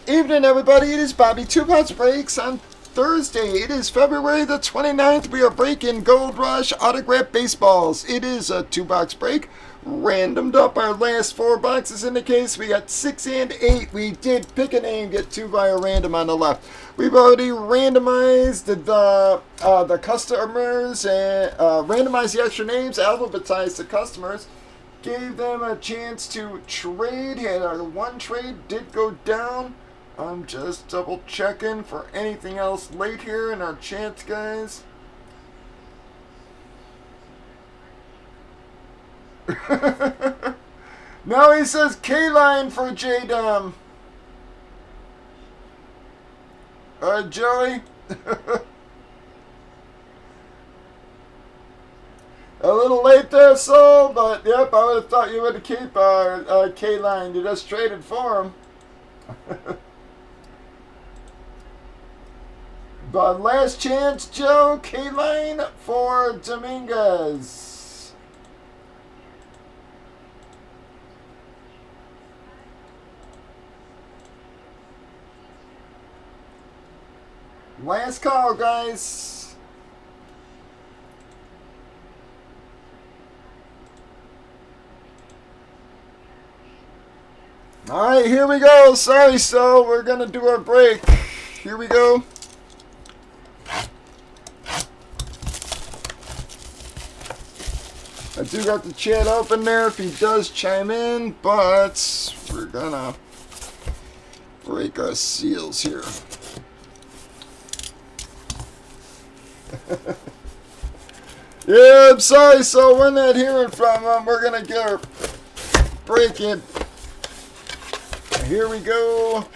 Evening, everybody. It is Bobby Two Pots Breaks on Thursday. It is February the 29th. We are breaking Gold Rush autograph baseballs. It is a 2-box break. Randomed up our last 4 boxes in the case. We got 6 and 8. We did pick a name, get 2 via random on the left. We've already randomized the customers and randomized the extra names, alphabetized the customers. Gave them a chance to trade. Had our one trade did go down. I'm just double checking for anything else late here in our chance, guys. Now he says K-line for J-Dom. Joey. A little late there, so, but yep, I would have thought you would keep our K-line. You just traded for him. But last chance, Joe, K-line for Dominguez. Last call, guys. Alright, here we go. Sorry, so we're going to do our break. Here we go. I do got the chat open there if he does chime in, but we're going to break our seals here. Yeah, I'm sorry, so we're not hearing from him. We're going to get our break in. Here we go.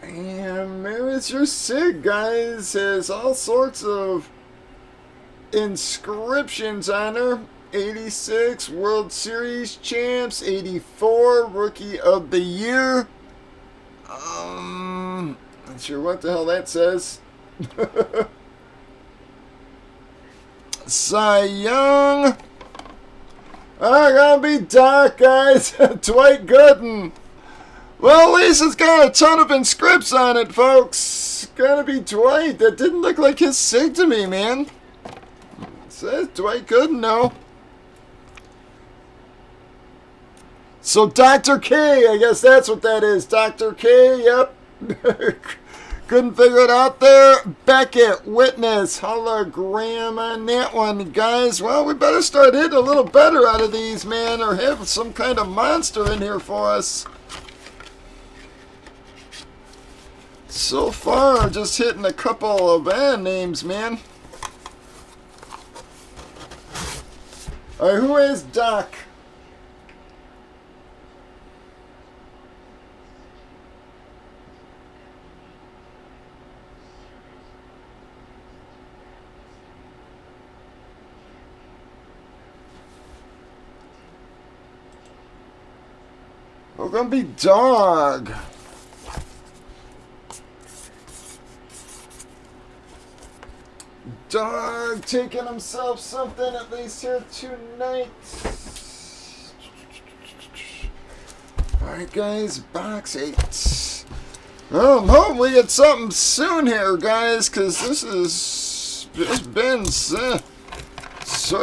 And Mr. Sig, guys, has all sorts of inscriptions on her. 86 World Series champs, 84 Rookie of the Year. Not sure what the hell that says. Cy Young. Gonna be Doc, guys. Dwight Gooden. Well, at least it's got a ton of inscripts on it, folks. Gotta be Dwight. That didn't look like his sig to me, man. It says Dwight Gooden, no. So Dr. K, I guess that's what that is. Dr. K, yep. Couldn't figure it out there. Beckett, Witness, hologram on that one, guys. Well, we better start hitting a little better out of these, man, or have some kind of monster in here for us. So far, just hitting a couple of band names, man. Alright, who is Doc? We're gonna be Dog. Dog taking himself something at least here tonight. Alright, guys, box 8. Well, I'm hoping we get something soon here, guys, because this has just been sort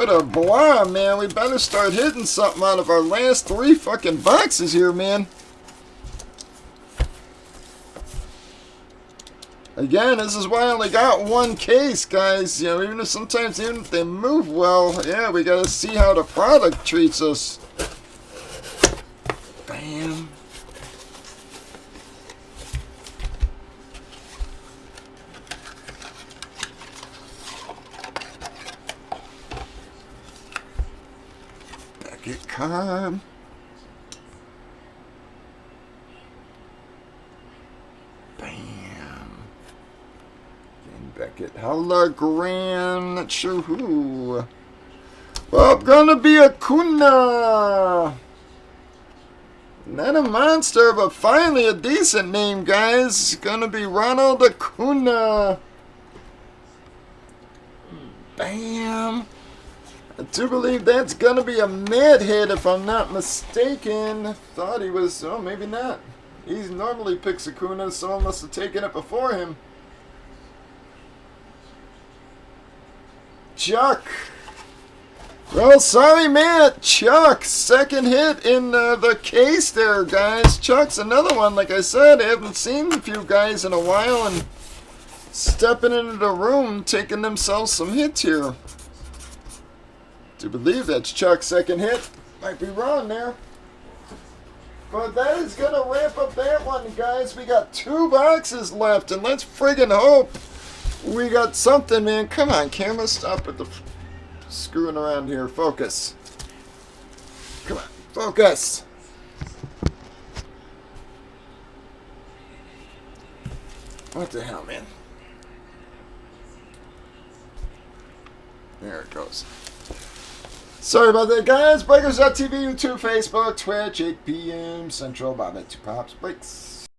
of blah, man. We better start hitting something out of our last 3 fucking boxes here, man. Again, this is why I only got 1 case, guys. You know, even if they move well, yeah, we gotta see how the product treats us. Bam. Beckett card. Beckett, hologram, not sure who. Well, gonna be Acuna. Not a monster, but finally a decent name, guys. Gonna be Ronald Acuna. Bam. I do believe that's gonna be a mid hit if I'm not mistaken. Thought he was, oh, maybe not. He normally picks Acuna, someone must have taken it before him. Chuck. Well, sorry, Matt. Chuck, second hit in the case there, guys. Chuck's another one, like I said. I haven't seen a few guys in a while and stepping into the room, taking themselves some hits here. Do believe that's Chuck's second hit. Might be wrong there. But that is going to wrap up that one, guys. We got 2 boxes left, and let's friggin' hope we got something, man. Come on, camera, stop with the screwing around here. Focus. Come on, focus. What the hell, man? There it goes. Sorry about that, guys. Breakers.tv, YouTube, Facebook, Twitch, 8 p.m. Central. Bob at 2 Pops Breaks.